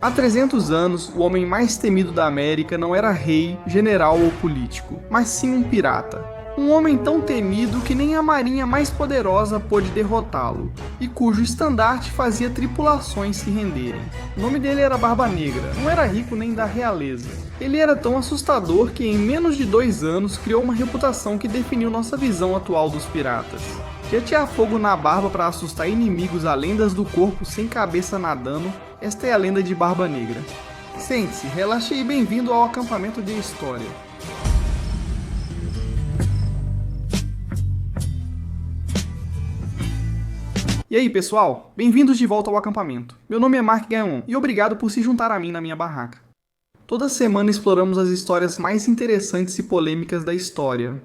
Há 300 anos, o homem mais temido da América não era rei, general ou político, mas sim um pirata. Um homem tão temido que nem a marinha mais poderosa pôde derrotá-lo, e cujo estandarte fazia tripulações se renderem. O nome dele era Barba Negra, não era rico nem da realeza. Ele era tão assustador que em menos de 2 anos criou uma reputação que definiu nossa visão atual dos piratas. De atear fogo na barba para assustar inimigos a lendas do corpo sem cabeça nadando, esta é a lenda de Barba Negra. Sente-se, relaxe e bem-vindo ao acampamento de história. E aí pessoal, bem-vindos de volta ao acampamento. Meu nome é Mark Gaon e obrigado por se juntar a mim na minha barraca. Toda semana exploramos as histórias mais interessantes e polêmicas da história.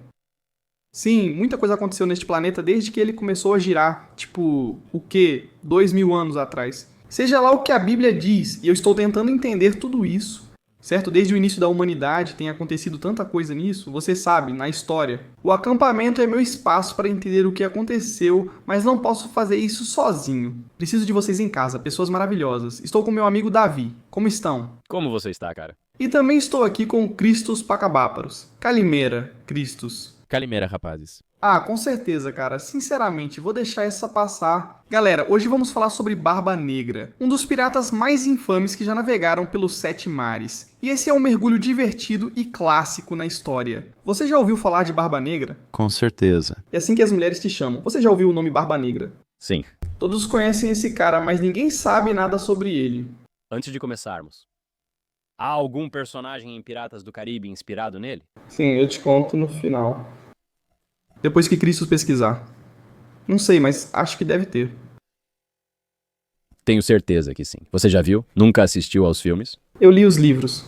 Sim, muita coisa aconteceu neste planeta desde que ele começou a girar, tipo, 2.000 anos atrás. Seja lá o que a Bíblia diz, e eu estou tentando entender tudo isso, certo? Desde o início da humanidade tem acontecido tanta coisa nisso, você sabe, na história. O acampamento é meu espaço para entender o que aconteceu, mas não posso fazer isso sozinho. Preciso de vocês em casa, pessoas maravilhosas. Estou com meu amigo Davi. Como estão? Como você está, cara? E também estou aqui com o Christos Pacabáparos. Calimera, Christos. Calimera, rapazes. Ah, com certeza, cara. Sinceramente, vou deixar essa passar. Galera, hoje vamos falar sobre Barba Negra, um dos piratas mais infames que já navegaram pelos 7 mares. E esse é um mergulho divertido e clássico na história. Você já ouviu falar de Barba Negra? Com certeza. É assim que as mulheres te chamam. Você já ouviu o nome Barba Negra? Sim. Todos conhecem esse cara, mas ninguém sabe nada sobre ele. Antes de começarmos, há algum personagem em Piratas do Caribe inspirado nele? Sim, eu te conto no final. Depois que Christos pesquisar. Não sei, mas acho que deve ter. Tenho certeza que sim. Você já viu? Nunca assistiu aos filmes? Eu li os livros.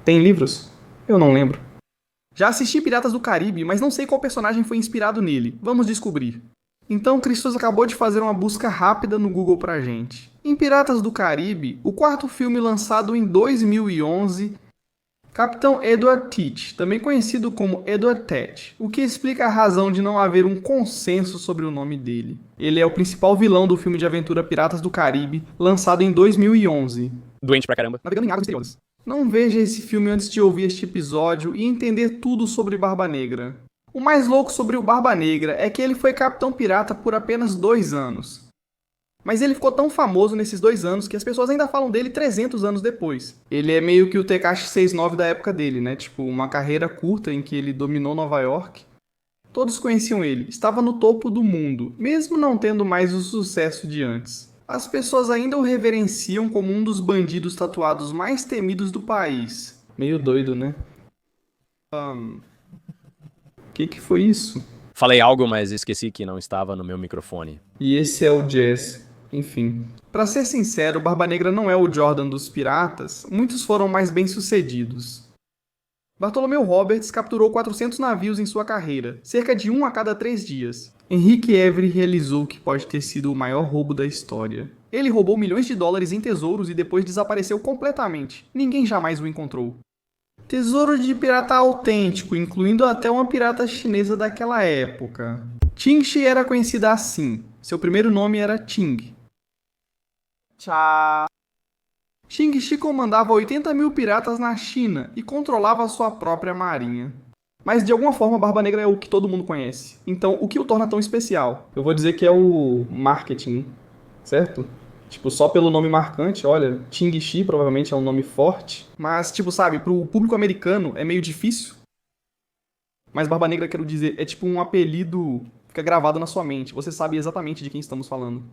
Tem livros? Eu não lembro. Já assisti Piratas do Caribe, mas não sei qual personagem foi inspirado nele. Vamos descobrir. Então, Christos acabou de fazer uma busca rápida no Google pra gente. Em Piratas do Caribe, o quarto filme lançado em 2011, Capitão Edward Teach, também conhecido como Edward Teach, o que explica a razão de não haver um consenso sobre o nome dele. Ele é o principal vilão do filme de aventura Piratas do Caribe, lançado em 2011. Doente pra caramba. Navegando em águas misteriosas. Não veja esse filme antes de ouvir este episódio e entender tudo sobre Barba Negra. O mais louco sobre o Barba Negra é que ele foi capitão pirata por apenas 2 anos. Mas ele ficou tão famoso nesses 2 anos que as pessoas ainda falam dele 300 anos depois. Ele é meio que o Tekashi 69 da época dele, né? Tipo, uma carreira curta em que ele dominou Nova York. Todos conheciam ele, estava no topo do mundo, mesmo não tendo mais o sucesso de antes. As pessoas ainda o reverenciam como um dos bandidos tatuados mais temidos do país. Meio doido, né? Que foi isso? Falei algo, mas esqueci que não estava no meu microfone. E esse é o Jazz. Enfim. Pra ser sincero, Barba Negra não é o Jordan dos piratas, muitos foram mais bem-sucedidos. Bartolomeu Roberts capturou 400 navios em sua carreira, cerca de 1 a cada 3 dias. Henrique Every realizou o que pode ter sido o maior roubo da história. Ele roubou milhões de dólares em tesouros e depois desapareceu completamente. Ninguém jamais o encontrou. Tesouro de pirata autêntico, incluindo até uma pirata chinesa daquela época. Qingxi era conhecida assim. Seu primeiro nome era Qing. Qingxi comandava 80.000 piratas na China e controlava sua própria marinha. Mas de alguma forma Barba Negra é o que todo mundo conhece. Então, o que o torna tão especial? Eu vou dizer que é o marketing, certo? Tipo, só pelo nome marcante, olha, Qingxi provavelmente é um nome forte. Mas, tipo, sabe, pro público americano é meio difícil. Mas Barba Negra, quero dizer, é tipo um apelido, fica gravado na sua mente. Você sabe exatamente de quem estamos falando.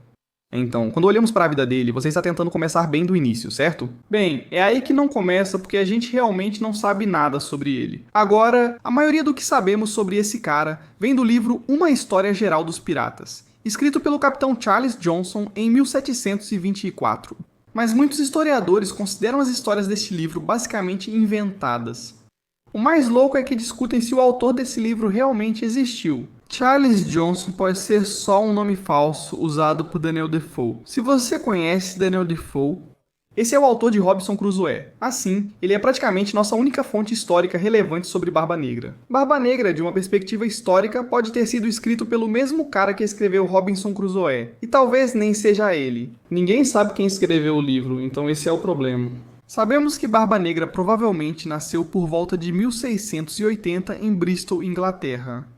Então, quando olhamos para a vida dele, você está tentando começar bem do início, certo? Bem, é aí que não começa porque a gente realmente não sabe nada sobre ele. Agora, a maioria do que sabemos sobre esse cara vem do livro Uma História Geral dos Piratas, escrito pelo capitão Charles Johnson em 1724. Mas muitos historiadores consideram as histórias deste livro basicamente inventadas. O mais louco é que discutem se o autor desse livro realmente existiu. Charles Johnson pode ser só um nome falso usado por Daniel Defoe. Se você conhece Daniel Defoe, Esse é o autor de Robinson Crusoe. Assim, ele é praticamente nossa única fonte histórica relevante sobre Barba Negra. Barba Negra, de uma perspectiva histórica, pode ter sido escrito pelo mesmo cara que escreveu Robinson Crusoe, e talvez nem seja ele. Ninguém sabe quem escreveu o livro, então esse é o problema. Sabemos que Barba Negra provavelmente nasceu por volta de 1680 em Bristol, Inglaterra.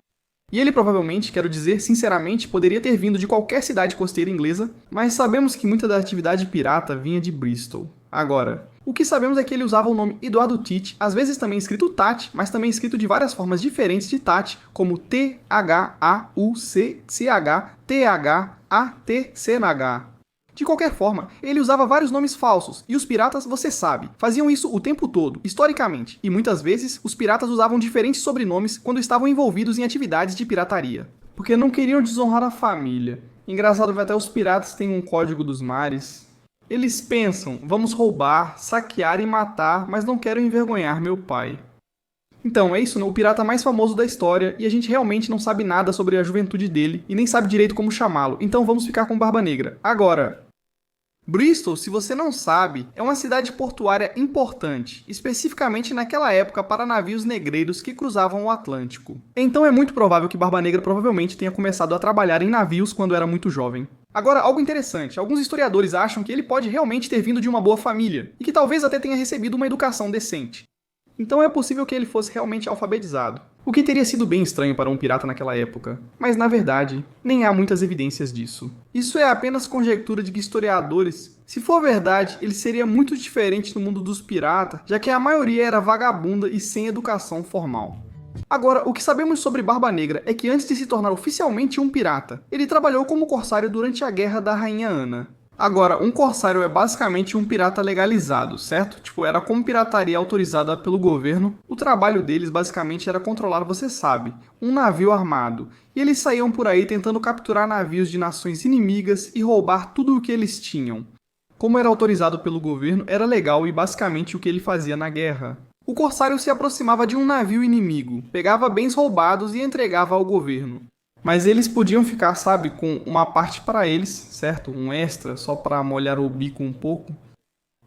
E ele provavelmente, quero dizer sinceramente, poderia ter vindo de qualquer cidade costeira inglesa, mas sabemos que muita da atividade pirata vinha de Bristol. Agora, o que sabemos é que ele usava o nome Eduardo Tit, às vezes também escrito Tat, mas também escrito de várias formas diferentes de Tat, como T-H-A-U-C-C-H-T-H-A-T-C-H. De qualquer forma, ele usava vários nomes falsos, e os piratas, você sabe, faziam isso o tempo todo, historicamente, e muitas vezes os piratas usavam diferentes sobrenomes quando estavam envolvidos em atividades de pirataria, porque não queriam desonrar a família. Engraçado que até os piratas têm um código dos mares. Eles pensam, vamos roubar, saquear e matar, mas não quero envergonhar meu pai. Então, é isso, né? O pirata mais famoso da história, e a gente realmente não sabe nada sobre a juventude dele, e nem sabe direito como chamá-lo, então vamos ficar com Barba Negra. Agora, Bristol, se você não sabe, é uma cidade portuária importante, especificamente naquela época para navios negreiros que cruzavam o Atlântico. Então é muito provável que Barba Negra provavelmente tenha começado a trabalhar em navios quando era muito jovem. Agora, algo interessante, alguns historiadores acham que ele pode realmente ter vindo de uma boa família, e que talvez até tenha recebido uma educação decente. Então é possível que ele fosse realmente alfabetizado, o que teria sido bem estranho para um pirata naquela época, mas na verdade, nem há muitas evidências disso. Isso é apenas conjectura de que historiadores, se for verdade, ele seria muito diferente no mundo dos piratas, já que a maioria era vagabunda e sem educação formal. Agora, o que sabemos sobre Barba Negra é que antes de se tornar oficialmente um pirata, ele trabalhou como corsário durante a Guerra da Rainha Ana. Agora, um corsário é basicamente um pirata legalizado, certo? Tipo, era como pirataria autorizada pelo governo. O trabalho deles basicamente era controlar, você sabe, um navio armado. E eles saíam por aí tentando capturar navios de nações inimigas e roubar tudo o que eles tinham. Como era autorizado pelo governo, era legal e basicamente o que ele fazia na guerra. O corsário se aproximava de um navio inimigo, pegava bens roubados e entregava ao governo. Mas eles podiam ficar, sabe, com uma parte para eles, certo? Um extra, só para molhar o bico um pouco.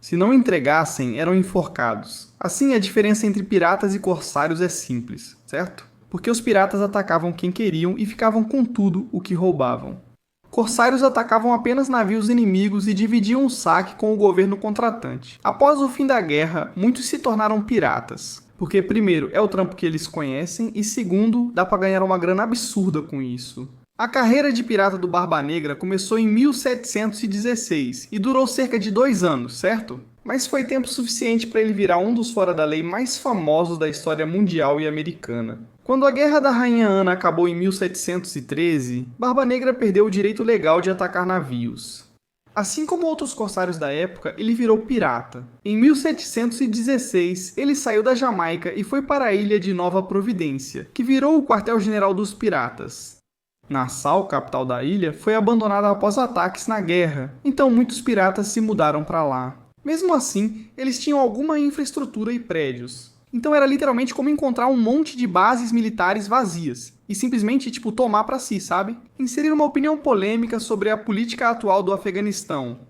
Se não entregassem, eram enforcados. Assim, a diferença entre piratas e corsários é simples, certo? Porque os piratas atacavam quem queriam e ficavam com tudo o que roubavam. Corsários atacavam apenas navios inimigos e dividiam o saque com o governo contratante. Após o fim da guerra, muitos se tornaram piratas. Porque, primeiro, é o trampo que eles conhecem, e segundo, dá pra ganhar uma grana absurda com isso. A carreira de pirata do Barba Negra começou em 1716 e durou cerca de 2 anos, certo? Mas foi tempo suficiente para ele virar um dos fora da lei mais famosos da história mundial e americana. Quando a Guerra da Rainha Ana acabou em 1713, Barba Negra perdeu o direito legal de atacar navios. Assim como outros corsários da época, ele virou pirata. Em 1716, ele saiu da Jamaica e foi para a ilha de Nova Providência, que virou o quartel-general dos piratas. Nassau, capital da ilha, foi abandonada após ataques na guerra, então muitos piratas se mudaram para lá. Mesmo assim, eles tinham alguma infraestrutura e prédios. Então era literalmente como encontrar um monte de bases militares vazias e simplesmente, tomar pra si, sabe? Inserir uma opinião polêmica sobre a política atual do Afeganistão.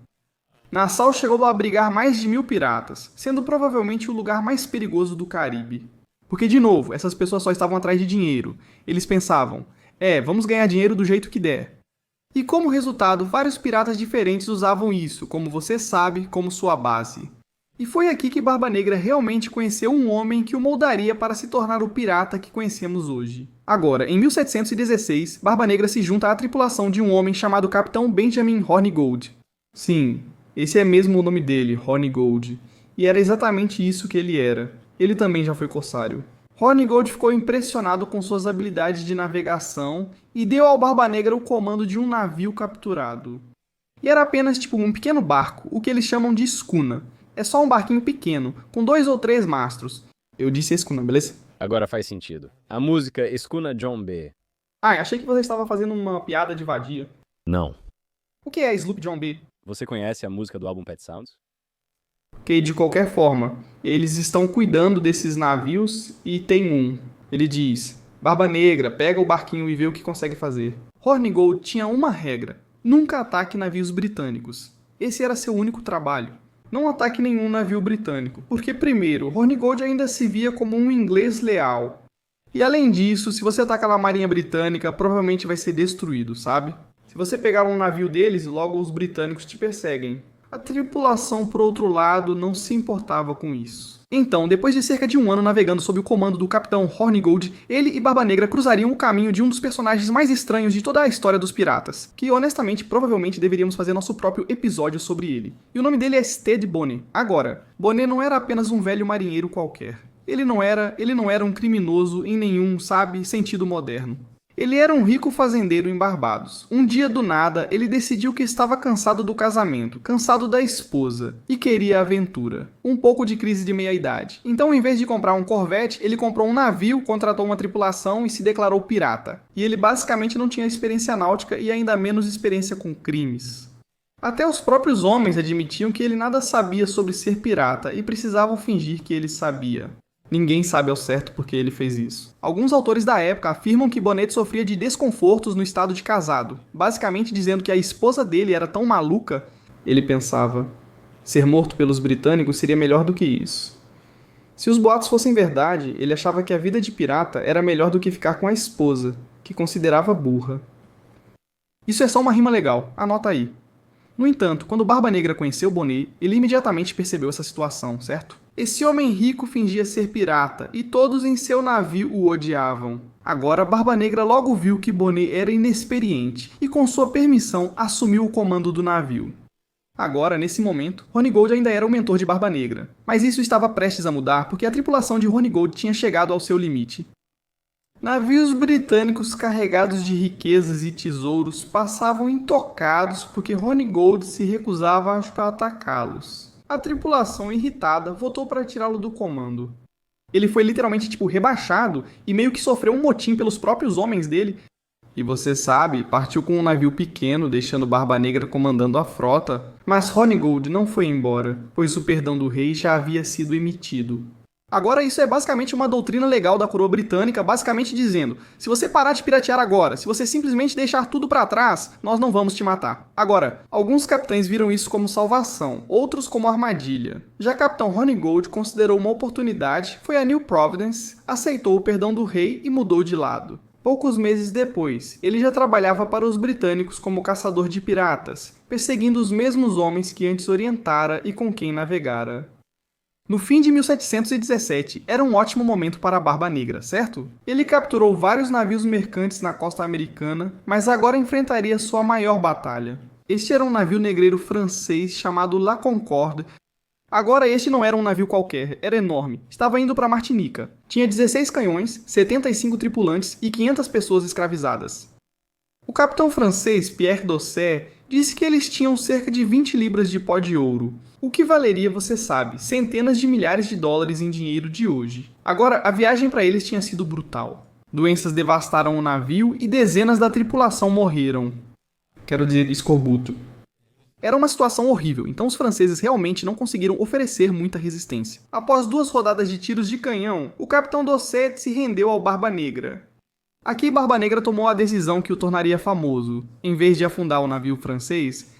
Nassau chegou a abrigar mais de 1000 piratas, sendo provavelmente o lugar mais perigoso do Caribe. Porque, de novo, essas pessoas só estavam atrás de dinheiro. Eles pensavam, vamos ganhar dinheiro do jeito que der. E como resultado, vários piratas diferentes usavam isso, como você sabe, como sua base. E foi aqui que Barba Negra realmente conheceu um homem que o moldaria para se tornar o pirata que conhecemos hoje. Agora, em 1716, Barba Negra se junta à tripulação de um homem chamado Capitão Benjamin Hornigold. Sim, esse é mesmo o nome dele, Hornigold. E era exatamente isso que ele era. Ele também já foi corsário. Hornigold ficou impressionado com suas habilidades de navegação e deu ao Barba Negra o comando de um navio capturado. E era apenas um pequeno barco, o que eles chamam de escuna. É só um barquinho pequeno, com 2 ou 3 mastros. Eu disse escuna, beleza? Agora faz sentido. A música Escuna John B. Achei que você estava fazendo uma piada de vadia. Não. O que é Sloop John B? Você conhece a música do álbum Pet Sounds? Ok, de qualquer forma, eles estão cuidando desses navios e tem um. Ele diz, Barba Negra, pega o barquinho e vê o que consegue fazer. Hornigold tinha uma regra, nunca ataque navios britânicos. Esse era seu único trabalho. Não ataque nenhum navio britânico, porque primeiro, Hornigold ainda se via como um inglês leal. E além disso, se você atacar na marinha britânica, provavelmente vai ser destruído, sabe? Se você pegar um navio deles, logo os britânicos te perseguem. A tripulação, por outro lado, não se importava com isso. Então, depois de cerca de um ano navegando sob o comando do capitão Hornigold, ele e Barba Negra cruzariam o caminho de um dos personagens mais estranhos de toda a história dos piratas, que honestamente, provavelmente deveríamos fazer nosso próprio episódio sobre ele. E o nome dele é Stede Bonnet. Agora, Bonnet não era apenas um velho marinheiro qualquer. Ele não era um criminoso em nenhum, sentido moderno. Ele era um rico fazendeiro em Barbados. Um dia do nada, ele decidiu que estava cansado do casamento, cansado da esposa, e queria aventura. Um pouco de crise de meia-idade. Então, em vez de comprar um Corvette, ele comprou um navio, contratou uma tripulação e se declarou pirata. E ele basicamente não tinha experiência náutica e ainda menos experiência com crimes. Até os próprios homens admitiam que ele nada sabia sobre ser pirata e precisavam fingir que ele sabia. Ninguém sabe ao certo por que ele fez isso. Alguns autores da época afirmam que Bonnet sofria de desconfortos no estado de casado, basicamente dizendo que a esposa dele era tão maluca, ele pensava, ser morto pelos britânicos seria melhor do que isso. Se os boatos fossem verdade, ele achava que a vida de pirata era melhor do que ficar com a esposa, que considerava burra. Isso é só uma rima legal, anota aí. No entanto, quando Barba Negra conheceu Bonnet, ele imediatamente percebeu essa situação, certo? Esse homem rico fingia ser pirata, e todos em seu navio o odiavam. Agora, Barba Negra logo viu que Bonnet era inexperiente, e com sua permissão, assumiu o comando do navio. Agora, nesse momento, Hornigold ainda era o mentor de Barba Negra, mas isso estava prestes a mudar porque a tripulação de Hornigold tinha chegado ao seu limite. Navios britânicos carregados de riquezas e tesouros passavam intocados porque Hornigold se recusava a atacá-los. A tripulação, irritada, voltou para tirá-lo do comando. Ele foi literalmente rebaixado e meio que sofreu um motim pelos próprios homens dele. E você sabe, partiu com um navio pequeno, deixando Barba Negra comandando a frota. Mas Hornigold não foi embora, pois o perdão do rei já havia sido emitido. Agora isso é basicamente uma doutrina legal da coroa britânica, basicamente dizendo, se você parar de piratear agora, se você simplesmente deixar tudo para trás, nós não vamos te matar. Agora, alguns capitães viram isso como salvação, outros como armadilha. Já Capitão Hornigold considerou uma oportunidade, foi a New Providence, aceitou o perdão do rei e mudou de lado. Poucos meses depois, ele já trabalhava para os britânicos como caçador de piratas, perseguindo os mesmos homens que antes orientara e com quem navegara. No fim de 1717, era um ótimo momento para a Barba Negra, certo? Ele capturou vários navios mercantes na costa americana, mas agora enfrentaria sua maior batalha. Este era um navio negreiro francês chamado La Concorde. Agora este não era um navio qualquer, era enorme. Estava indo para Martinica. Tinha 16 canhões, 75 tripulantes e 500 pessoas escravizadas. O capitão francês Pierre Dosset disse que eles tinham cerca de 20 libras de pó de ouro, o que valeria, você sabe, centenas de milhares de dólares em dinheiro de hoje. Agora, a viagem para eles tinha sido brutal. Doenças devastaram o navio e dezenas da tripulação morreram. Quero dizer, escorbuto. Era uma situação horrível, então os franceses realmente não conseguiram oferecer muita resistência. Após 2 rodadas de tiros de canhão, o capitão Dosset se rendeu ao Barba Negra. Aqui Barba Negra tomou a decisão que o tornaria famoso. Em vez de afundar o navio francês,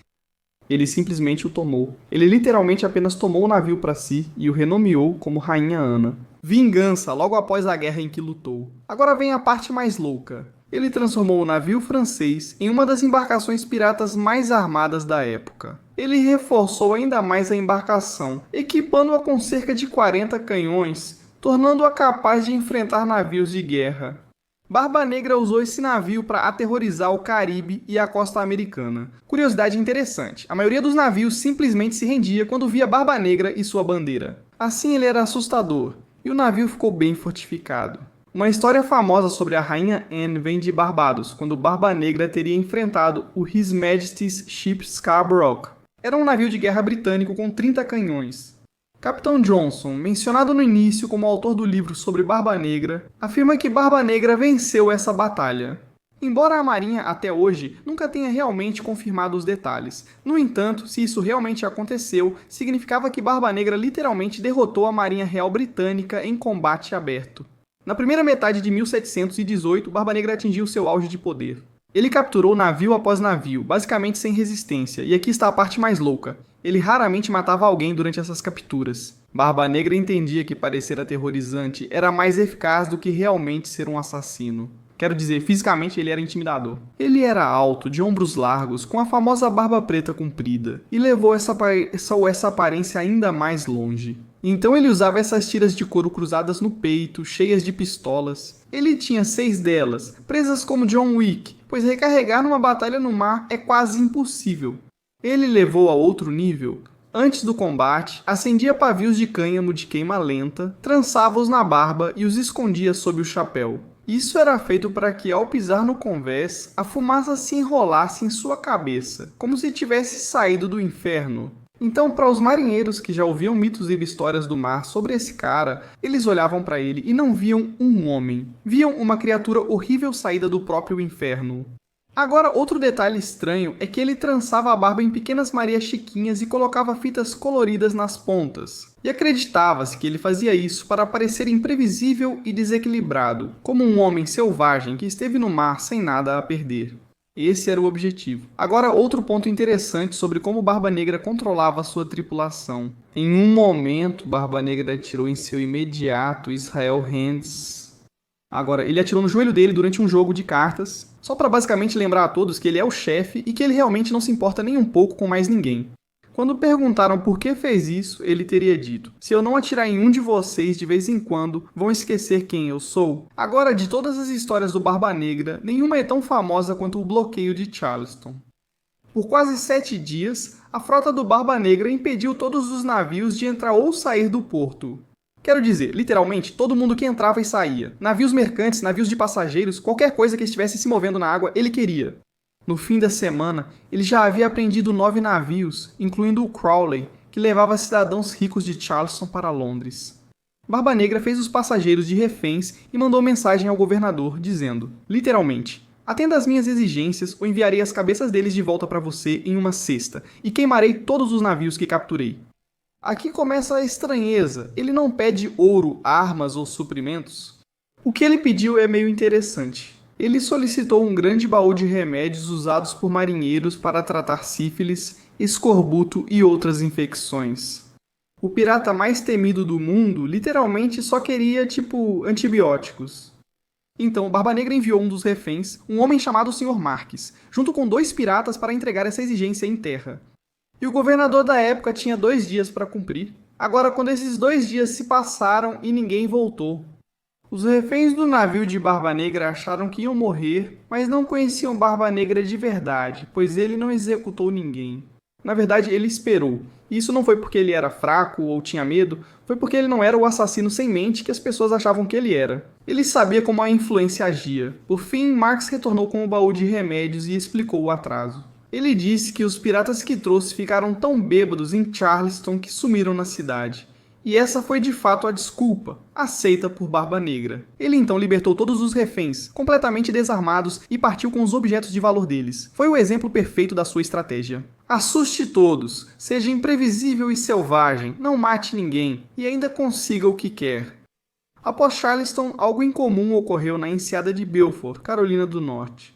ele simplesmente o tomou. Ele literalmente apenas tomou o navio para si e o renomeou como Rainha Ana. Vingança, logo após a guerra em que lutou. Agora vem a parte mais louca. Ele transformou o navio francês em uma das embarcações piratas mais armadas da época. Ele reforçou ainda mais a embarcação, equipando-a com cerca de 40 canhões, tornando-a capaz de enfrentar navios de guerra. Barba Negra usou esse navio para aterrorizar o Caribe e a costa americana. Curiosidade interessante, a maioria dos navios simplesmente se rendia quando via Barba Negra e sua bandeira. Assim ele era assustador, e o navio ficou bem fortificado. Uma história famosa sobre a Rainha Anne vem de Barbados, quando Barba Negra teria enfrentado o His Majesty's Ship Scarborough. Era um navio de guerra britânico com 30 canhões. Capitão Johnson, mencionado no início como autor do livro sobre Barba Negra, afirma que Barba Negra venceu essa batalha. Embora a Marinha, até hoje, nunca tenha realmente confirmado os detalhes. No entanto, se isso realmente aconteceu, significava que Barba Negra literalmente derrotou a Marinha Real Britânica em combate aberto. Na primeira metade de 1718, Barba Negra atingiu seu auge de poder. Ele capturou navio após navio, basicamente sem resistência, e aqui está a parte mais louca. Ele raramente matava alguém durante essas capturas. Barba Negra entendia que parecer aterrorizante era mais eficaz do que realmente ser um assassino. Quero dizer, fisicamente ele era intimidador. Ele era alto, de ombros largos, com a famosa barba preta comprida, e levou essa aparência ainda mais longe. Então ele usava essas tiras de couro cruzadas no peito, cheias de pistolas. Ele tinha 6 delas, presas como John Wick, pois recarregar numa batalha no mar é quase impossível. Ele levou a outro nível. Antes do combate, acendia pavios de cânhamo de queima lenta, trançava-os na barba e os escondia sob o chapéu. Isso era feito para que, ao pisar no convés, a fumaça se enrolasse em sua cabeça, como se tivesse saído do inferno. Então, para os marinheiros que já ouviam mitos e histórias do mar sobre esse cara, eles olhavam para ele e não viam um homem. Viam uma criatura horrível saída do próprio inferno. Agora, outro detalhe estranho é que ele trançava a barba em pequenas Marias Chiquinhas e colocava fitas coloridas nas pontas. E acreditava-se que ele fazia isso para parecer imprevisível e desequilibrado, como um homem selvagem que esteve no mar sem nada a perder. Esse era o objetivo. Agora, outro ponto interessante sobre como Barba Negra controlava sua tripulação. Em um momento, Barba Negra atirou em seu imediato Israel Hands. Agora, ele atirou no joelho dele durante um jogo de cartas, só para basicamente lembrar a todos que ele é o chefe e que ele realmente não se importa nem um pouco com mais ninguém. Quando perguntaram por que fez isso, ele teria dito: se eu não atirar em um de vocês de vez em quando, vão esquecer quem eu sou. Agora, de todas as histórias do Barba Negra, nenhuma é tão famosa quanto o bloqueio de Charleston. Por quase 7 dias, a frota do Barba Negra impediu todos os navios de entrar ou sair do porto. Quero dizer, literalmente, todo mundo que entrava e saía. Navios mercantes, navios de passageiros, qualquer coisa que estivesse se movendo na água, ele queria. No fim da semana, ele já havia apreendido 9 navios, incluindo o Crowley, que levava cidadãos ricos de Charleston para Londres. Barba Negra fez os passageiros de reféns e mandou mensagem ao governador, dizendo, literalmente: atenda às minhas exigências ou enviarei as cabeças deles de volta para você em uma cesta, e queimarei todos os navios que capturei. Aqui começa a estranheza. Ele não pede ouro, armas ou suprimentos. O que ele pediu é meio interessante. Ele solicitou um grande baú de remédios usados por marinheiros para tratar sífilis, escorbuto e outras infecções. O pirata mais temido do mundo literalmente só queria, antibióticos. Então, o Barba Negra enviou um dos reféns, um homem chamado Sr. Marques, junto com 2 piratas para entregar essa exigência em terra. E o governador da época tinha 2 dias para cumprir. Agora, quando esses 2 dias se passaram e ninguém voltou, os reféns do navio de Barba Negra acharam que iam morrer, mas não conheciam Barba Negra de verdade, pois ele não executou ninguém. Na verdade, ele esperou. E isso não foi porque ele era fraco ou tinha medo, foi porque ele não era o assassino sem mente que as pessoas achavam que ele era. Ele sabia como a influência agia. Por fim, Marx retornou com o baú de remédios e explicou o atraso. Ele disse que os piratas que trouxe ficaram tão bêbados em Charleston que sumiram na cidade. E essa foi de fato a desculpa, aceita por Barba Negra. Ele então libertou todos os reféns, completamente desarmados, e partiu com os objetos de valor deles. Foi o exemplo perfeito da sua estratégia. Assuste todos, seja imprevisível e selvagem, não mate ninguém, e ainda consiga o que quer. Após Charleston, algo incomum ocorreu na enseada de Beaufort, Carolina do Norte.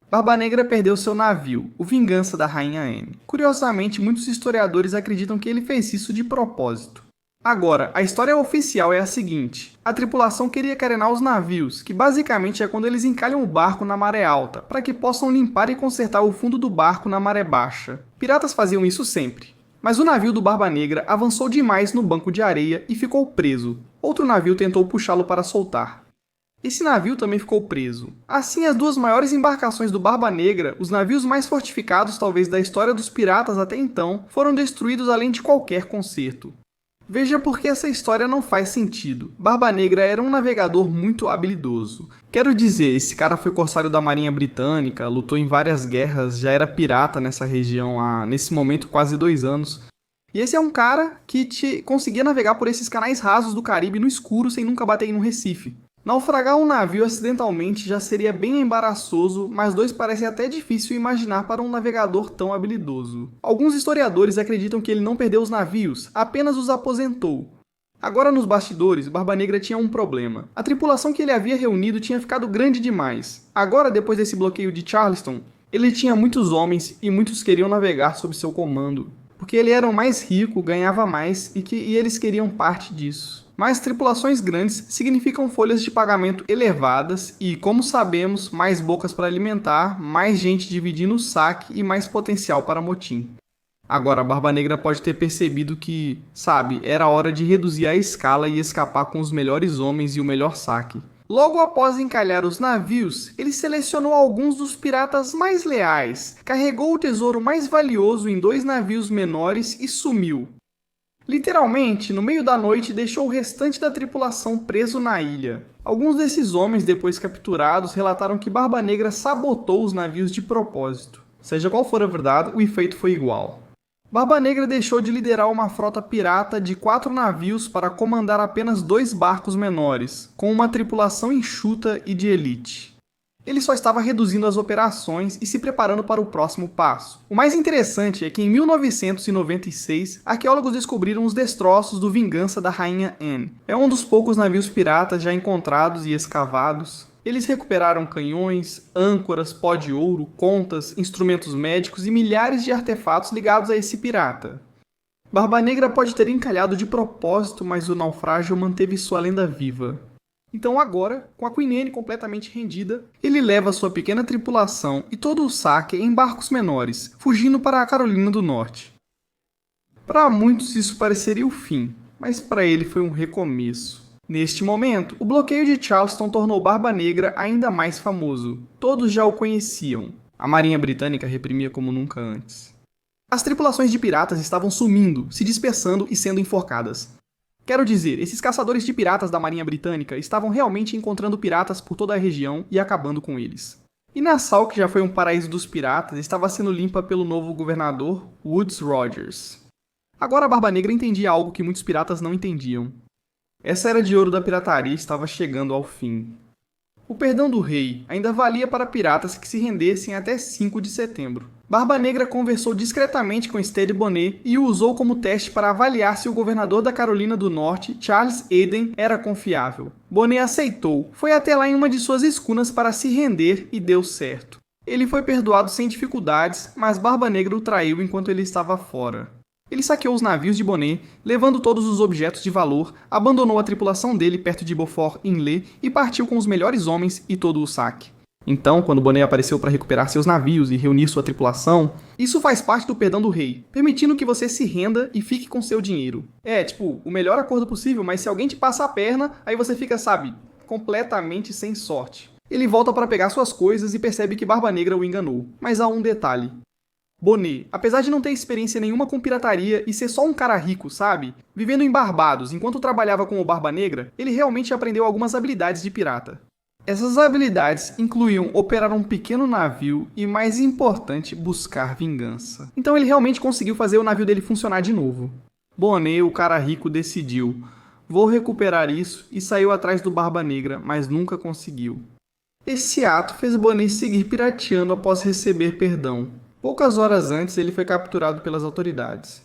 Barba Negra perdeu seu navio, o Vingança da Rainha Anne. Curiosamente, muitos historiadores acreditam que ele fez isso de propósito. Agora, a história oficial é a seguinte: a tripulação queria carenar os navios, que basicamente é quando eles encalham o barco na maré alta, para que possam limpar e consertar o fundo do barco na maré baixa. Piratas faziam isso sempre. Mas o navio do Barba Negra avançou demais no banco de areia e ficou preso. Outro navio tentou puxá-lo para soltar. Esse navio também ficou preso. Assim, as 2 maiores embarcações do Barba Negra, os navios mais fortificados talvez da história dos piratas até então, foram destruídos além de qualquer conserto. Veja por que essa história não faz sentido. Barba Negra era um navegador muito habilidoso. Quero dizer, esse cara foi corsário da Marinha Britânica, lutou em várias guerras, já era pirata nessa região há, nesse momento, quase 2 anos. E esse é um cara que conseguia navegar por esses canais rasos do Caribe no escuro sem nunca bater em um recife. Naufragar um navio acidentalmente já seria bem embaraçoso, mas 2 parece até difícil imaginar para um navegador tão habilidoso. Alguns historiadores acreditam que ele não perdeu os navios, apenas os aposentou. Agora nos bastidores, Barba Negra tinha um problema. A tripulação que ele havia reunido tinha ficado grande demais. Agora, depois desse bloqueio de Charleston, ele tinha muitos homens e muitos queriam navegar sob seu comando. porque ele era o mais rico, ganhava mais e eles queriam parte disso. Mas tripulações grandes significam folhas de pagamento elevadas e, como sabemos, mais bocas para alimentar, mais gente dividindo o saque e mais potencial para motim. Agora, a Barba Negra pode ter percebido que, sabe, era hora de reduzir a escala e escapar com os melhores homens e o melhor saque. Logo após encalhar os navios, ele selecionou alguns dos piratas mais leais, carregou o tesouro mais valioso em 2 navios menores e sumiu. Literalmente, no meio da noite, deixou o restante da tripulação preso na ilha. Alguns desses homens, depois capturados, relataram que Barba Negra sabotou os navios de propósito. Seja qual for a verdade, o efeito foi igual. Barba Negra deixou de liderar uma frota pirata de 4 navios para comandar apenas 2 barcos menores, com uma tripulação enxuta e de elite. Ele só estava reduzindo as operações e se preparando para o próximo passo. O mais interessante é que em 1996, arqueólogos descobriram os destroços do Vingança da Rainha Anne. É um dos poucos navios piratas já encontrados e escavados. Eles recuperaram canhões, âncoras, pó de ouro, contas, instrumentos médicos e milhares de artefatos ligados a esse pirata. Barba Negra pode ter encalhado de propósito, mas o naufrágio manteve sua lenda viva. Então agora, com a Queen Anne completamente rendida, ele leva sua pequena tripulação e todo o saque em barcos menores, fugindo para a Carolina do Norte. Para muitos isso pareceria o fim, mas para ele foi um recomeço. Neste momento, o bloqueio de Charleston tornou Barba Negra ainda mais famoso. Todos já o conheciam. A Marinha Britânica reprimia como nunca antes. As tripulações de piratas estavam sumindo, se dispersando e sendo enforcadas. Quero dizer, esses caçadores de piratas da Marinha Britânica estavam realmente encontrando piratas por toda a região e acabando com eles. E Nassau, que já foi um paraíso dos piratas, estava sendo limpa pelo novo governador Woodes Rogers. Agora a Barba Negra entendia algo que muitos piratas não entendiam. Essa era de ouro da pirataria estava chegando ao fim. O perdão do rei ainda valia para piratas que se rendessem até 5 de setembro. Barba Negra conversou discretamente com Stede Bonnet e o usou como teste para avaliar se o governador da Carolina do Norte, Charles Eden, era confiável. Bonnet aceitou, foi até lá em uma de suas escunas para se render e deu certo. Ele foi perdoado sem dificuldades, mas Barba Negra o traiu enquanto ele estava fora. Ele saqueou os navios de Bonnet, levando todos os objetos de valor, abandonou a tripulação dele perto de Beaufort-Inlet e partiu com os melhores homens e todo o saque. Então, quando Bonnet apareceu para recuperar seus navios e reunir sua tripulação, isso faz parte do perdão do rei, permitindo que você se renda e fique com seu dinheiro. É, o melhor acordo possível, mas se alguém te passa a perna, aí você fica, completamente sem sorte. Ele volta para pegar suas coisas e percebe que Barba Negra o enganou. Mas há um detalhe. Bonnet, apesar de não ter experiência nenhuma com pirataria e ser só um cara rico, vivendo em Barbados enquanto trabalhava com o Barba Negra, ele realmente aprendeu algumas habilidades de pirata. Essas habilidades incluíam operar um pequeno navio e, mais importante, buscar vingança. Então ele realmente conseguiu fazer o navio dele funcionar de novo. Bonnet, o cara rico, decidiu: vou recuperar isso, e saiu atrás do Barba Negra, mas nunca conseguiu. Esse ato fez Bonnet seguir pirateando após receber perdão. Poucas horas antes, ele foi capturado pelas autoridades.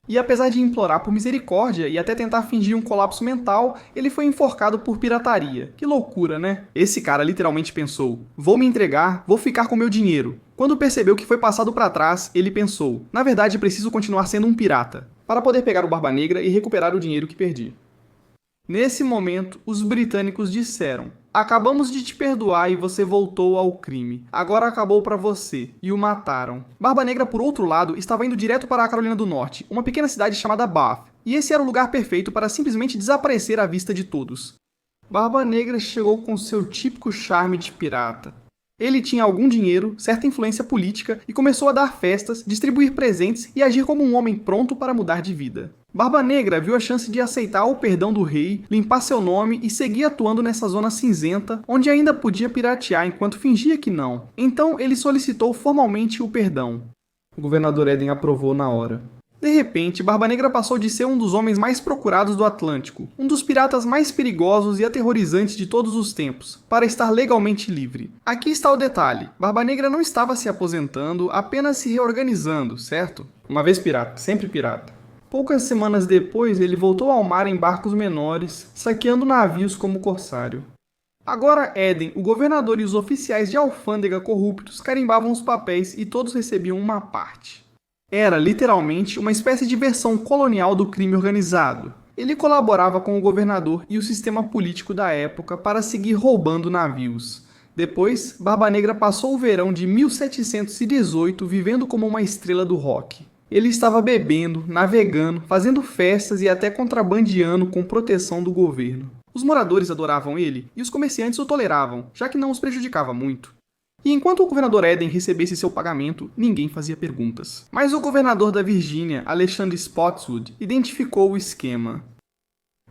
E apesar de implorar por misericórdia e até tentar fingir um colapso mental, ele foi enforcado por pirataria. Que loucura, né? Esse cara literalmente pensou: vou me entregar, vou ficar com meu dinheiro. Quando percebeu que foi passado para trás, ele pensou: na verdade, preciso continuar sendo um pirata, para poder pegar o Barba Negra e recuperar o dinheiro que perdi. Nesse momento, os britânicos disseram: acabamos de te perdoar e você voltou ao crime. Agora acabou para você. E o mataram. Barba Negra, por outro lado, estava indo direto para a Carolina do Norte, uma pequena cidade chamada Bath. E esse era o lugar perfeito para simplesmente desaparecer à vista de todos. Barba Negra chegou com seu típico charme de pirata. Ele tinha algum dinheiro, certa influência política e começou a dar festas, distribuir presentes e agir como um homem pronto para mudar de vida. Barba Negra viu a chance de aceitar o perdão do rei, limpar seu nome e seguir atuando nessa zona cinzenta, onde ainda podia piratear enquanto fingia que não. Então ele solicitou formalmente o perdão. O governador Eden aprovou na hora. De repente, Barba Negra passou de ser um dos homens mais procurados do Atlântico, um dos piratas mais perigosos e aterrorizantes de todos os tempos, para estar legalmente livre. Aqui está o detalhe: Barba Negra não estava se aposentando, apenas se reorganizando, certo? Uma vez pirata, sempre pirata. Poucas semanas depois, ele voltou ao mar em barcos menores, saqueando navios como corsário. Agora Eden, o governador e os oficiais de alfândega corruptos carimbavam os papéis e todos recebiam uma parte. Era, literalmente, uma espécie de versão colonial do crime organizado. Ele colaborava com o governador e o sistema político da época para seguir roubando navios. Depois, Barba Negra passou o verão de 1718 vivendo como uma estrela do rock. Ele estava bebendo, navegando, fazendo festas e até contrabandeando com proteção do governo. Os moradores adoravam ele e os comerciantes o toleravam, já que não os prejudicava muito. E enquanto o governador Eden recebesse seu pagamento, ninguém fazia perguntas. Mas o governador da Virgínia, Alexander Spotswood, identificou o esquema.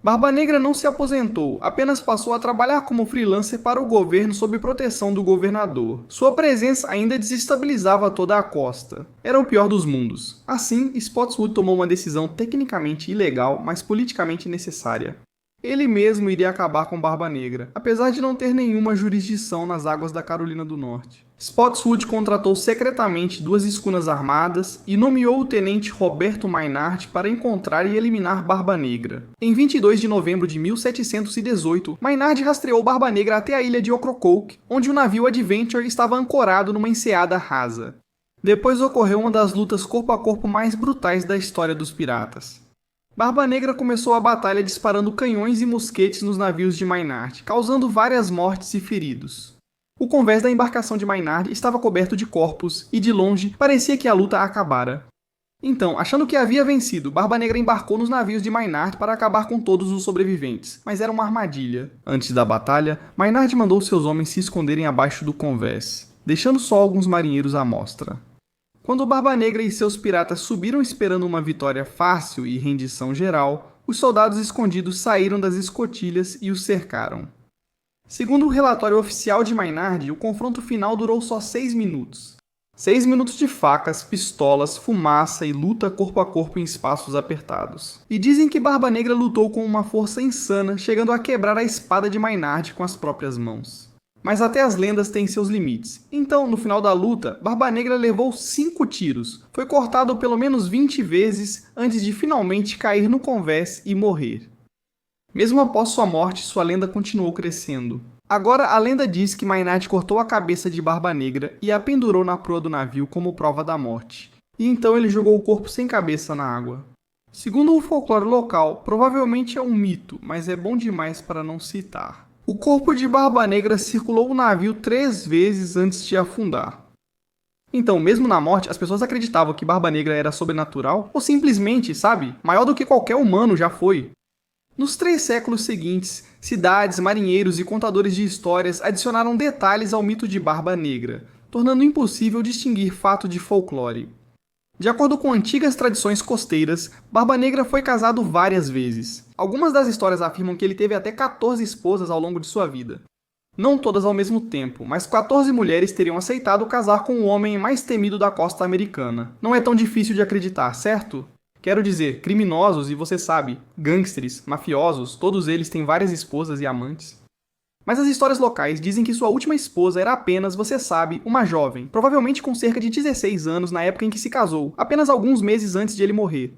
Barba Negra não se aposentou, apenas passou a trabalhar como freelancer para o governo sob proteção do governador. Sua presença ainda desestabilizava toda a costa. Era o pior dos mundos. Assim, Spotswood tomou uma decisão tecnicamente ilegal, mas politicamente necessária. Ele mesmo iria acabar com Barba Negra, apesar de não ter nenhuma jurisdição nas águas da Carolina do Norte. Spotswood contratou secretamente 2 escunas armadas e nomeou o tenente Roberto Maynard para encontrar e eliminar Barba Negra. Em 22 de novembro de 1718, Maynard rastreou Barba Negra até a ilha de Ocracoke, onde o navio Adventure estava ancorado numa enseada rasa. Depois ocorreu uma das lutas corpo a corpo mais brutais da história dos piratas. Barba Negra começou a batalha disparando canhões e mosquetes nos navios de Maynard, causando várias mortes e feridos. O convés da embarcação de Maynard estava coberto de corpos e, de longe, parecia que a luta acabara. Então, achando que havia vencido, Barba Negra embarcou nos navios de Maynard para acabar com todos os sobreviventes, mas era uma armadilha. Antes da batalha, Maynard mandou seus homens se esconderem abaixo do convés, deixando só alguns marinheiros à mostra. Quando Barba Negra e seus piratas subiram esperando uma vitória fácil e rendição geral, os soldados escondidos saíram das escotilhas e os cercaram. Segundo o relatório oficial de Maynard, o confronto final durou só 6 minutos. 6 minutos de facas, pistolas, fumaça e luta corpo a corpo em espaços apertados. E dizem que Barba Negra lutou com uma força insana, chegando a quebrar a espada de Maynard com as próprias mãos. Mas até as lendas têm seus limites. Então, no final da luta, Barba Negra levou 5 tiros, foi cortado pelo menos 20 vezes antes de finalmente cair no convés e morrer. Mesmo após sua morte, sua lenda continuou crescendo. Agora, a lenda diz que Maynard cortou a cabeça de Barba Negra e a pendurou na proa do navio como prova da morte. E então ele jogou o corpo sem cabeça na água. Segundo o folclore local, provavelmente é um mito, mas é bom demais para não citar. O corpo de Barba Negra circulou o navio 3 vezes antes de afundar. Então, mesmo na morte, as pessoas acreditavam que Barba Negra era sobrenatural ou simplesmente, maior do que qualquer humano já foi. Nos 3 séculos seguintes, cidades, marinheiros e contadores de histórias adicionaram detalhes ao mito de Barba Negra, tornando impossível distinguir fato de folclore. De acordo com antigas tradições costeiras, Barba Negra foi casado várias vezes. Algumas das histórias afirmam que ele teve até 14 esposas ao longo de sua vida. Não todas ao mesmo tempo, mas 14 mulheres teriam aceitado casar com o homem mais temido da costa americana. Não é tão difícil de acreditar, certo? Quero dizer, criminosos e você sabe, gangsters, mafiosos, todos eles têm várias esposas e amantes. Mas as histórias locais dizem que sua última esposa era apenas, você sabe, uma jovem, provavelmente com cerca de 16 anos na época em que se casou, apenas alguns meses antes de ele morrer.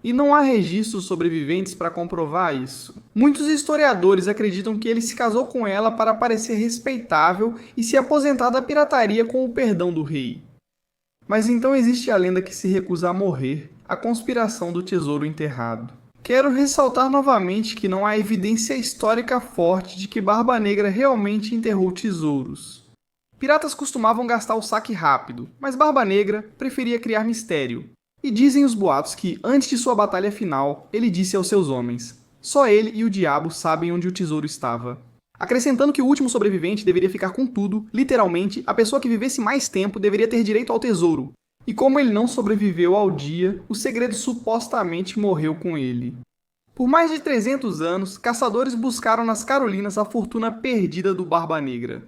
E não há registros sobreviventes para comprovar isso. Muitos historiadores acreditam que ele se casou com ela para parecer respeitável e se aposentar da pirataria com o perdão do rei. Mas então existe a lenda que se recusa a morrer, a conspiração do tesouro enterrado. Quero ressaltar novamente que não há evidência histórica forte de que Barba Negra realmente enterrou tesouros. Piratas costumavam gastar o saque rápido, mas Barba Negra preferia criar mistério. E dizem os boatos que, antes de sua batalha final, ele disse aos seus homens: só ele e o diabo sabem onde o tesouro estava. Acrescentando que o último sobrevivente deveria ficar com tudo, literalmente, a pessoa que vivesse mais tempo deveria ter direito ao tesouro. E como ele não sobreviveu ao dia, o segredo supostamente morreu com ele. Por mais de 300 anos, caçadores buscaram nas Carolinas a fortuna perdida do Barba Negra.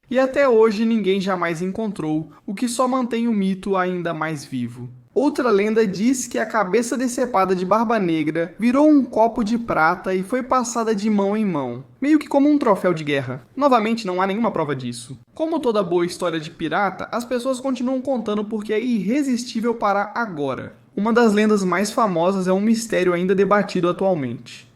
E até hoje ninguém jamais encontrou, o que só mantém o mito ainda mais vivo. Outra lenda diz que a cabeça decepada de Barba Negra virou um copo de prata e foi passada de mão em mão, meio que como um troféu de guerra. Novamente, não há nenhuma prova disso. Como toda boa história de pirata, as pessoas continuam contando porque é irresistível para agora. Uma das lendas mais famosas é um mistério ainda debatido atualmente.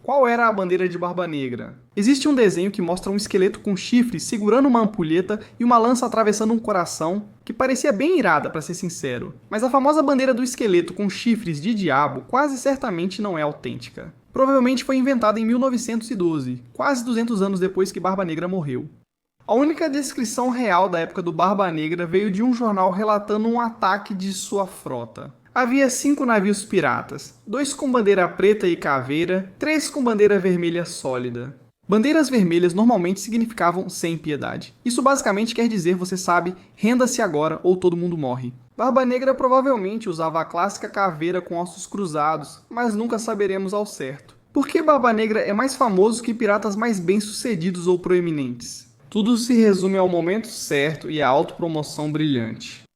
Qual era a bandeira de Barba Negra? Existe um desenho que mostra um esqueleto com chifres segurando uma ampulheta e uma lança atravessando um coração, que parecia bem irada, pra ser sincero. Mas a famosa bandeira do esqueleto com chifres de diabo quase certamente não é autêntica. Provavelmente foi inventada em 1912, quase 200 anos depois que Barba Negra morreu. A única descrição real da época do Barba Negra veio de um jornal relatando um ataque de sua frota. Havia 5 navios piratas, 2 com bandeira preta e caveira, 3 com bandeira vermelha sólida. Bandeiras vermelhas normalmente significavam sem piedade. Isso basicamente quer dizer, você sabe, renda-se agora ou todo mundo morre. Barba Negra provavelmente usava a clássica caveira com ossos cruzados, mas nunca saberemos ao certo. Por que Barba Negra é mais famoso que piratas mais bem-sucedidos ou proeminentes? Tudo se resume ao momento certo e à autopromoção brilhante.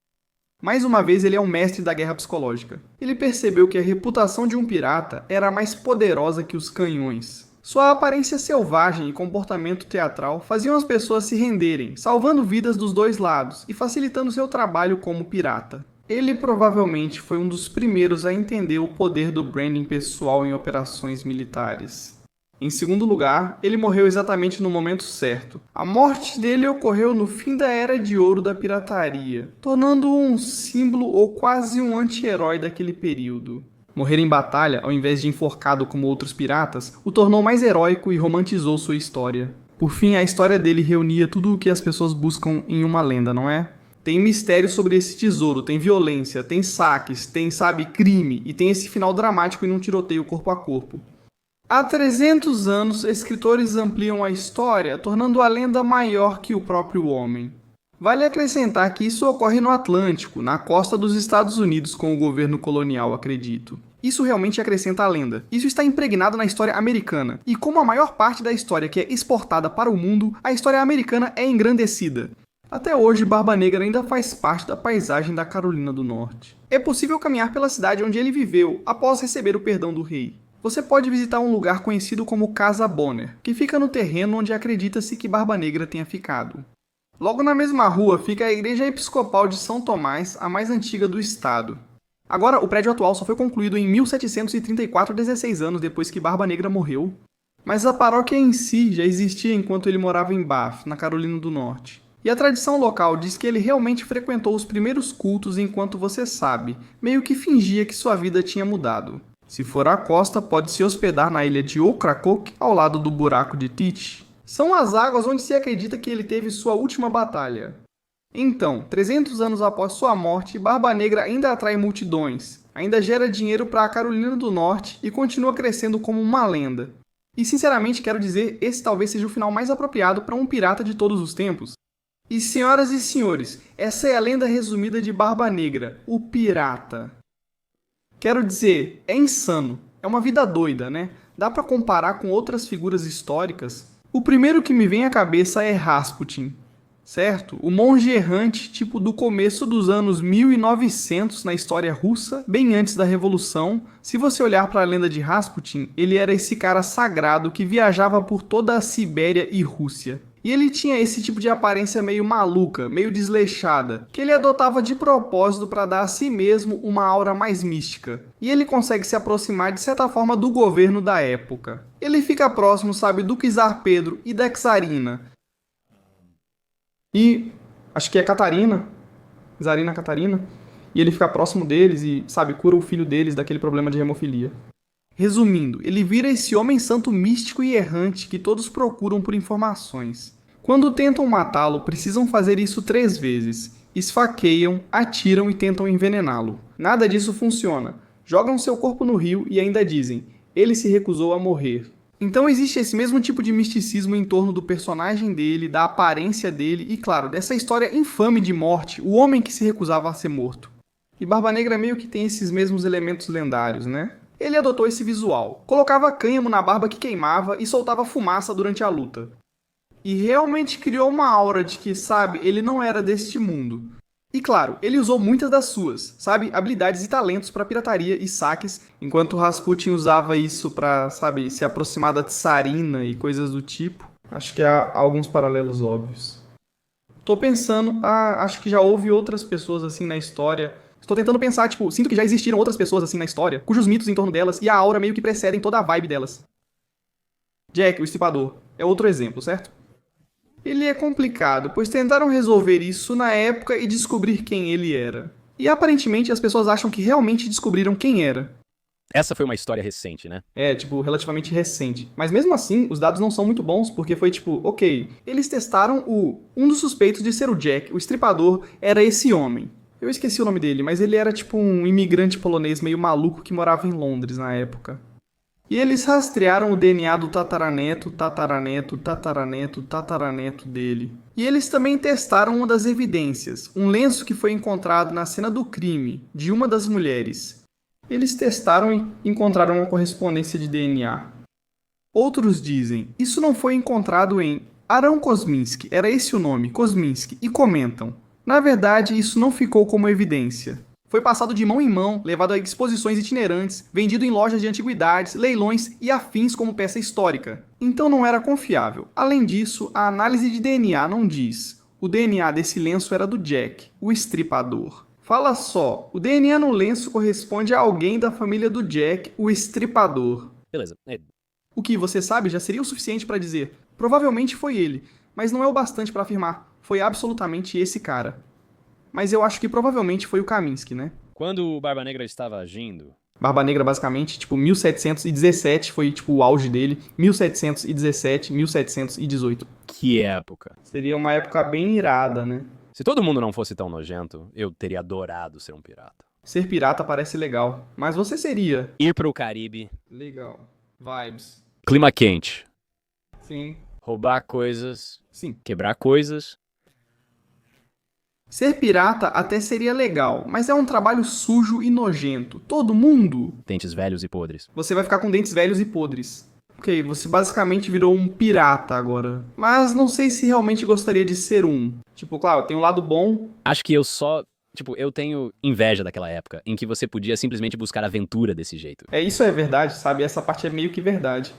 Mais uma vez, ele é um mestre da guerra psicológica. Ele percebeu que a reputação de um pirata era mais poderosa que os canhões. Sua aparência selvagem e comportamento teatral faziam as pessoas se renderem, salvando vidas dos dois lados e facilitando seu trabalho como pirata. Ele provavelmente foi um dos primeiros a entender o poder do branding pessoal em operações militares. Em segundo lugar, ele morreu exatamente no momento certo. A morte dele ocorreu no fim da Era de Ouro da pirataria, tornando-o um símbolo ou quase um anti-herói daquele período. Morrer em batalha, ao invés de enforcado como outros piratas, o tornou mais heróico e romantizou sua história. Por fim, a história dele reunia tudo o que as pessoas buscam em uma lenda, não é? Tem mistério sobre esse tesouro, tem violência, tem saques, tem, crime, e tem esse final dramático em um tiroteio corpo a corpo. Há 300 anos, escritores ampliam a história, tornando a lenda maior que o próprio homem. Vale acrescentar que isso ocorre no Atlântico, na costa dos Estados Unidos com o governo colonial, acredito. Isso realmente acrescenta a lenda. Isso está impregnado na história americana. E como a maior parte da história que é exportada para o mundo, a história americana é engrandecida. Até hoje, Barba Negra ainda faz parte da paisagem da Carolina do Norte. É possível caminhar pela cidade onde ele viveu, após receber o perdão do rei. Você pode visitar um lugar conhecido como Casa Bonner, que fica no terreno onde acredita-se que Barba Negra tenha ficado. Logo na mesma rua fica a Igreja Episcopal de São Tomás, a mais antiga do estado. Agora, o prédio atual só foi concluído em 1734, 16 anos depois que Barba Negra morreu. Mas a paróquia em si já existia enquanto ele morava em Bath, na Carolina do Norte. E a tradição local diz que ele realmente frequentou os primeiros cultos enquanto você sabe, meio que fingia que sua vida tinha mudado. Se for à costa, pode se hospedar na ilha de Ocracoke, ao lado do buraco de Teach. São as águas onde se acredita que ele teve sua última batalha. Então, 300 anos após sua morte, Barba Negra ainda atrai multidões, ainda gera dinheiro para a Carolina do Norte e continua crescendo como uma lenda. E sinceramente quero dizer, esse talvez seja o final mais apropriado para um pirata de todos os tempos. E senhoras e senhores, essa é a lenda resumida de Barba Negra, o pirata. Quero dizer, é insano, é uma vida doida, né? Dá pra comparar com outras figuras históricas? O primeiro que me vem à cabeça é Rasputin, certo? O monge errante tipo do começo dos anos 1900 na história russa, bem antes da Revolução. Se você olhar para a lenda de Rasputin, ele era esse cara sagrado que viajava por toda a Sibéria e Rússia. E ele tinha esse tipo de aparência meio maluca, meio desleixada, que ele adotava de propósito para dar a si mesmo uma aura mais mística. E ele consegue se aproximar de certa forma do governo da época. Ele fica próximo, do czar Pedro e da czarina. E acho que é Catarina, czarina Catarina. E ele fica próximo deles e, cura o filho deles daquele problema de hemofilia. Resumindo, ele vira esse homem santo místico e errante que todos procuram por informações. Quando tentam matá-lo, precisam fazer isso 3 vezes. Esfaqueiam, atiram e tentam envenená-lo. Nada disso funciona. Jogam seu corpo no rio e ainda dizem, ele se recusou a morrer. Então existe esse mesmo tipo de misticismo em torno do personagem dele, da aparência dele e, claro, dessa história infame de morte, o homem que se recusava a ser morto. E Barba Negra meio que tem esses mesmos elementos lendários, né? Ele adotou esse visual, colocava cânhamo na barba que queimava e soltava fumaça durante a luta. E realmente criou uma aura de que, ele não era deste mundo. E claro, ele usou muitas das suas, habilidades e talentos para pirataria e saques, enquanto Rasputin usava isso para, se aproximar da tsarina e coisas do tipo. Acho que há alguns paralelos óbvios. Tô pensando, acho que já houve outras pessoas assim na história. Estou tentando pensar, sinto que já existiram outras pessoas assim na história, cujos mitos em torno delas e a aura meio que precedem toda a vibe delas. Jack, o Estripador, é outro exemplo, certo? Ele é complicado, pois tentaram resolver isso na época e descobrir quem ele era. E aparentemente as pessoas acham que realmente descobriram quem era. Essa foi uma história recente, né? É, tipo, relativamente recente. Mas mesmo assim, os dados não são muito bons, porque foi tipo, ok, eles testaram um dos suspeitos de ser o Jack, o Estripador, era esse homem. Eu esqueci o nome dele, mas ele era tipo um imigrante polonês meio maluco que morava em Londres na época. E eles rastrearam o DNA do tataraneto, tataraneto, tataraneto, tataraneto dele. E eles também testaram uma das evidências, um lenço que foi encontrado na cena do crime, de uma das mulheres. Eles testaram e encontraram uma correspondência de DNA. Outros dizem, isso não foi encontrado em Arão Kosminski, era esse o nome, Kosminski, e comentam, na verdade isso não ficou como evidência. Foi passado de mão em mão, levado a exposições itinerantes, vendido em lojas de antiguidades, leilões e afins como peça histórica. Então não era confiável. Além disso, a análise de DNA não diz. O DNA desse lenço era do Jack, o Estripador. Fala só, o DNA no lenço corresponde a alguém da família do Jack, o Estripador. Beleza. O que você sabe já seria o suficiente para dizer. Provavelmente foi ele, mas não é o bastante para afirmar. Foi absolutamente esse cara. Mas eu acho que provavelmente foi o Kaminsky, né? Quando o Barba Negra estava agindo... Barba Negra, basicamente, tipo, 1717 foi, tipo, o auge dele. 1717, 1718. Que época. Seria uma época bem irada, né? Se todo mundo não fosse tão nojento, eu teria adorado ser um pirata. Ser pirata parece legal, mas você seria... Ir pro Caribe. Legal. Vibes. Clima quente. Sim. Roubar coisas. Sim. Quebrar coisas. Ser pirata até seria legal, mas é um trabalho sujo e nojento. Todo mundo... Dentes velhos e podres. Você vai ficar com dentes velhos e podres. Ok, você basicamente virou um pirata agora. Mas não sei se realmente gostaria de ser um. Tipo, claro, tem um lado bom. Acho que eu só... Tipo, eu tenho inveja daquela época em que você podia simplesmente buscar aventura desse jeito. Isso é verdade, sabe? Essa parte é meio que verdade.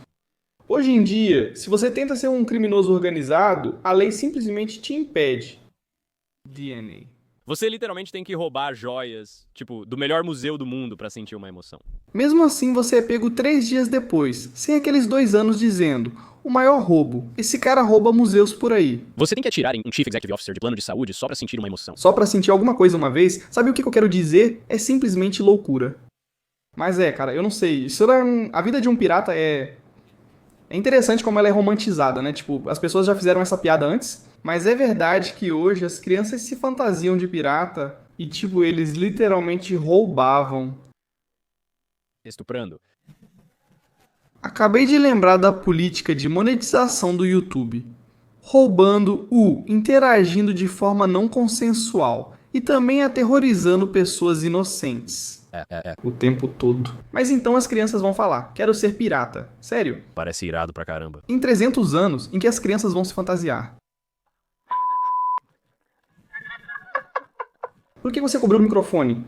Hoje em dia, se você tenta ser um criminoso organizado, a lei simplesmente te impede. DNA. Você literalmente tem que roubar joias, tipo, do melhor museu do mundo pra sentir uma emoção. Mesmo assim, você é pego 3 dias depois, sem aqueles 2 anos dizendo o maior roubo. Esse cara rouba museus por aí. Você tem que atirar em um Chief Executive Officer de plano de saúde só pra sentir uma emoção. Só pra sentir alguma coisa uma vez, sabe o que eu quero dizer? É simplesmente loucura. Mas cara, eu não sei. A vida de um pirata é interessante como ela é romantizada, né? Tipo, as pessoas já fizeram essa piada antes, mas é verdade que hoje as crianças se fantasiam de pirata e, tipo, eles literalmente roubavam. Estuprando. Acabei de lembrar da política de monetização do YouTube. Roubando interagindo de forma não consensual e também aterrorizando pessoas inocentes. O tempo todo. Mas então as crianças vão falar, quero ser pirata. Sério? Parece irado pra caramba. Em 300 anos, em que as crianças vão se fantasiar? Por que você cobriu o microfone?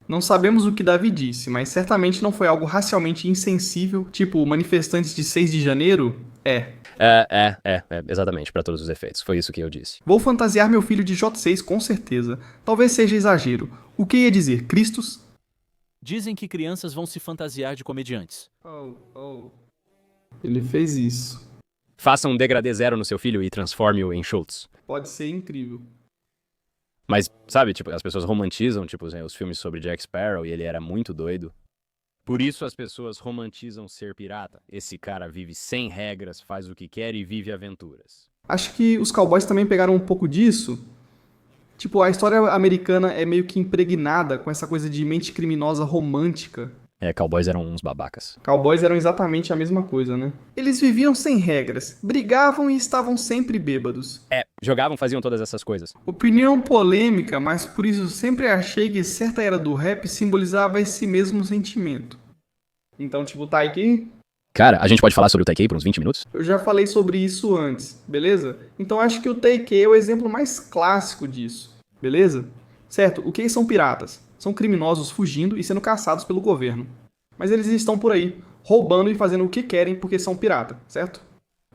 Não sabemos o que Davi disse, mas certamente não foi algo racialmente insensível, tipo manifestantes de 6 de janeiro? Exatamente, pra todos os efeitos. Foi isso que eu disse. Vou fantasiar meu filho de J6 com certeza. Talvez seja exagero. O que ia dizer? Cristos? Dizem que crianças vão se fantasiar de comediantes. Ele fez isso. Faça um degradê zero no seu filho e transforme-o em Schultz. Pode ser incrível. Mas, sabe, tipo, as pessoas romantizam, tipo, os filmes sobre Jack Sparrow e ele era muito doido. Por isso as pessoas romantizam ser pirata. Esse cara vive sem regras, faz o que quer e vive aventuras. Acho que os cowboys também pegaram um pouco disso. Tipo, a história americana é meio que impregnada com essa coisa de mente criminosa romântica. Cowboys eram uns babacas. Cowboys eram exatamente a mesma coisa, né? Eles viviam sem regras, brigavam e estavam sempre bêbados. Jogavam, faziam todas essas coisas. Opinião polêmica, mas por isso sempre achei que certa era do rap simbolizava esse mesmo sentimento. Então, tipo, tá aqui... Cara, a gente pode falar sobre o Taikei por uns 20 minutos? Eu já falei sobre isso antes, beleza? Então acho que o Taikei é o exemplo mais clássico disso, beleza? Certo, o que são piratas? São criminosos fugindo e sendo caçados pelo governo. Mas eles estão por aí, roubando e fazendo o que querem porque são pirata, certo?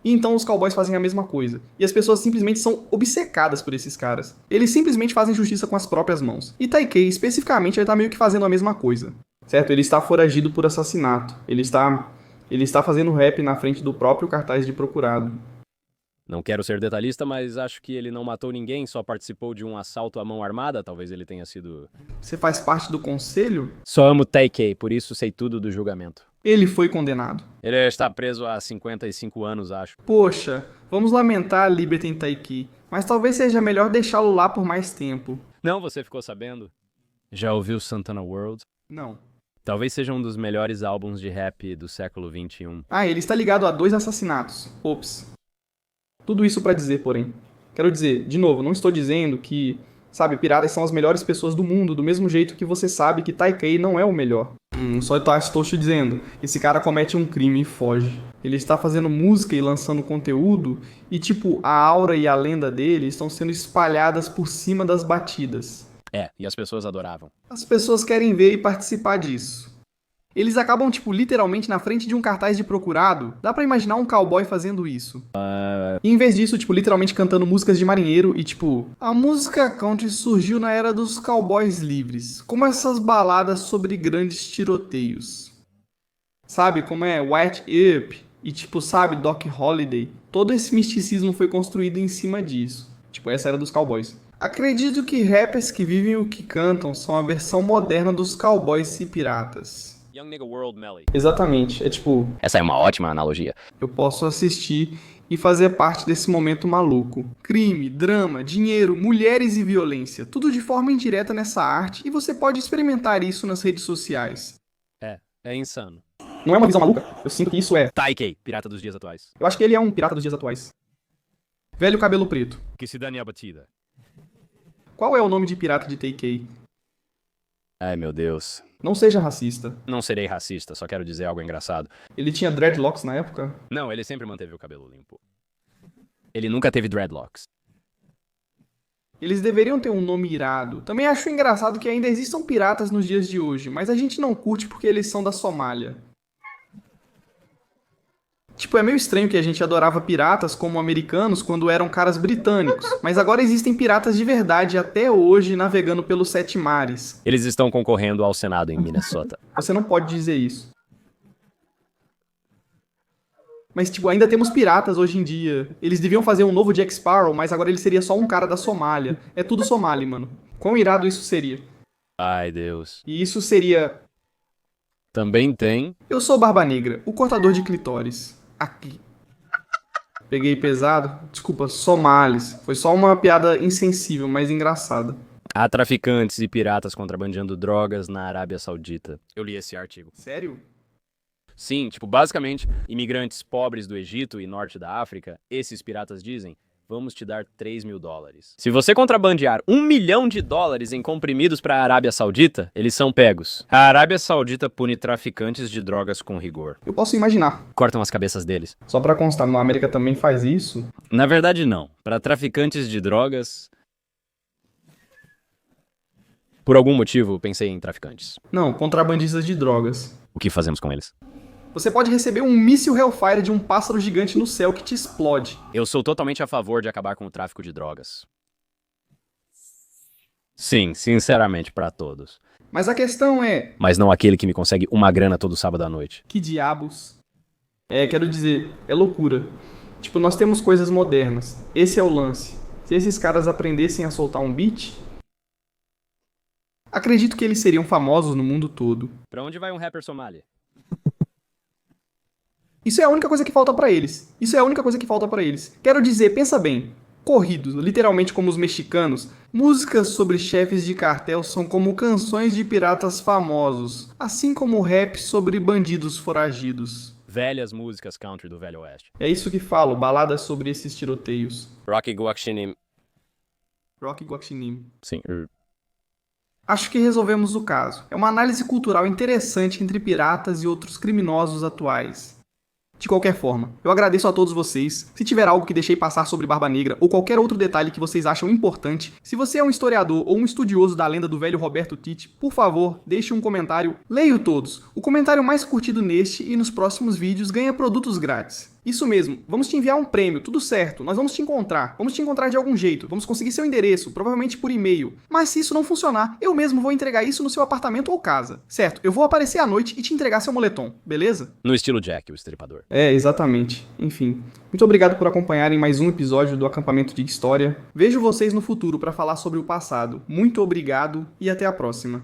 E então os cowboys fazem a mesma coisa. E as pessoas simplesmente são obcecadas por esses caras. Eles simplesmente fazem justiça com as próprias mãos. E Taikei, especificamente, ele tá meio que fazendo a mesma coisa. Certo? Ele está foragido por assassinato. Ele está Ele está fazendo rap na frente do próprio cartaz de procurado. Não quero ser detalhista, mas acho que ele não matou ninguém, só participou de um assalto à mão armada. Talvez ele tenha sido... Você faz parte do conselho? Só amo TK, por isso sei tudo do julgamento. Ele foi condenado. Ele está preso há 55 anos, acho. Poxa, vamos lamentar a Liberty Taiki, mas talvez seja melhor deixá-lo lá por mais tempo. Não, você ficou sabendo? Já ouviu Santana World? Não. Talvez seja um dos melhores álbuns de rap do século XXI. Ah, ele está ligado a 2 assassinatos. Ops. Tudo isso pra dizer, porém. Quero dizer, de novo, não estou dizendo que, sabe, piratas são as melhores pessoas do mundo, do mesmo jeito que você sabe que Taikei não é o melhor. Só estou te dizendo, esse cara comete um crime e foge. Ele está fazendo música e lançando conteúdo e, tipo, a aura e a lenda dele estão sendo espalhadas por cima das batidas. E as pessoas adoravam. As pessoas querem ver e participar disso. Eles acabam, tipo, literalmente na frente de um cartaz de procurado. Dá pra imaginar um cowboy fazendo isso. E em vez disso, tipo, literalmente cantando músicas de marinheiro e, tipo... A música country surgiu na era dos cowboys livres. Como essas baladas sobre grandes tiroteios. Sabe, como é White Earp e, tipo, sabe, Doc Holliday. Todo esse misticismo foi construído em cima disso. Tipo, essa era dos cowboys. Acredito que rappers que vivem o que cantam são a versão moderna dos cowboys e piratas. Young Nigga World Melly. Exatamente, é tipo, Essa é uma ótima analogia. eu posso assistir e fazer parte desse momento maluco. Crime, drama, dinheiro, mulheres e violência, tudo de forma indireta nessa arte e você pode experimentar isso nas redes sociais. É insano. Não é uma visão maluca? Eu sinto que isso é. TK, pirata dos dias atuais. Eu acho que ele é um pirata dos dias atuais. Velho cabelo preto. Que se dane a batida. Qual é o nome de pirata de TK? Ai, meu Deus. Não seja racista. Não serei racista, só quero dizer algo engraçado. Ele tinha dreadlocks na época? Não, ele sempre manteve o cabelo limpo. Ele nunca teve dreadlocks. Eles deveriam ter um nome irado. Também acho engraçado que ainda existam piratas nos dias de hoje, mas a gente não curte porque eles são da Somália. Tipo, é meio estranho que a gente adorava piratas como americanos quando eram caras britânicos, mas agora existem piratas de verdade até hoje navegando pelos 7 mares. Eles estão concorrendo ao Senado em Minnesota. Você não pode dizer isso. Mas, tipo, ainda temos piratas hoje em dia. Eles deviam fazer um novo Jack Sparrow, mas agora ele seria só um cara da Somália. É tudo Somali, mano. Quão irado isso seria? Ai, Deus. E isso seria... Também tem... Eu sou Barba Negra, o cortador de clitóris. Aqui. Peguei pesado? Desculpa, Somalis. Foi só uma piada insensível, mas engraçada. Há traficantes e piratas contrabandeando drogas na Arábia Saudita. Eu li esse artigo. Sério? Sim, tipo, basicamente, imigrantes pobres do Egito e norte da África, esses piratas dizem, vamos te dar $3.000. Se você contrabandear $1 milhão em comprimidos para a Arábia Saudita, eles são pegos. A Arábia Saudita pune traficantes de drogas com rigor. Eu posso imaginar. Cortam as cabeças deles. Só pra constar, na América também faz isso? Na verdade, não. Para traficantes de drogas... Por algum motivo, pensei em traficantes. Não, contrabandistas de drogas. O que fazemos com eles? Você pode receber um míssil Hellfire de um pássaro gigante no céu que te explode. Eu sou totalmente a favor de acabar com o tráfico de drogas. Sim, sinceramente, pra todos. Mas a questão é... Mas não aquele que me consegue uma grana todo sábado à noite. Que diabos? Quero dizer, é loucura. Tipo, nós temos coisas modernas. Esse é o lance. Se esses caras aprendessem a soltar um beat... Acredito que eles seriam famosos no mundo todo. Pra onde vai um rapper somali? Isso é a única coisa que falta pra eles. Isso é a única coisa que falta pra eles. Quero dizer, pensa bem. Corridos, literalmente como os mexicanos, músicas sobre chefes de cartel são como canções de piratas famosos, assim como o rap sobre bandidos foragidos. Velhas músicas country do Velho Oeste. É isso que falo, baladas sobre esses tiroteios. Rocky Guaxinim. Rock Guaxinim. Sim. Acho que resolvemos o caso. É uma análise cultural interessante entre piratas e outros criminosos atuais. De qualquer forma, eu agradeço a todos vocês. Se tiver algo que deixei passar sobre Barba Negra ou qualquer outro detalhe que vocês acham importante, se você é um historiador ou um estudioso da lenda do velho Roberto Titti, por favor, deixe um comentário. Leio todos. O comentário mais curtido neste e nos próximos vídeos ganha produtos grátis. Isso mesmo, vamos te enviar um prêmio, tudo certo, nós vamos te encontrar de algum jeito, vamos conseguir seu endereço, provavelmente por e-mail. Mas se isso não funcionar, eu mesmo vou entregar isso no seu apartamento ou casa, certo? Eu vou aparecer à noite e te entregar seu moletom, beleza? No estilo Jack, o Estripador. É, exatamente. Enfim, muito obrigado por acompanharem mais um episódio do Acampamento de História. Vejo vocês no futuro para falar sobre o passado. Muito obrigado e até a próxima.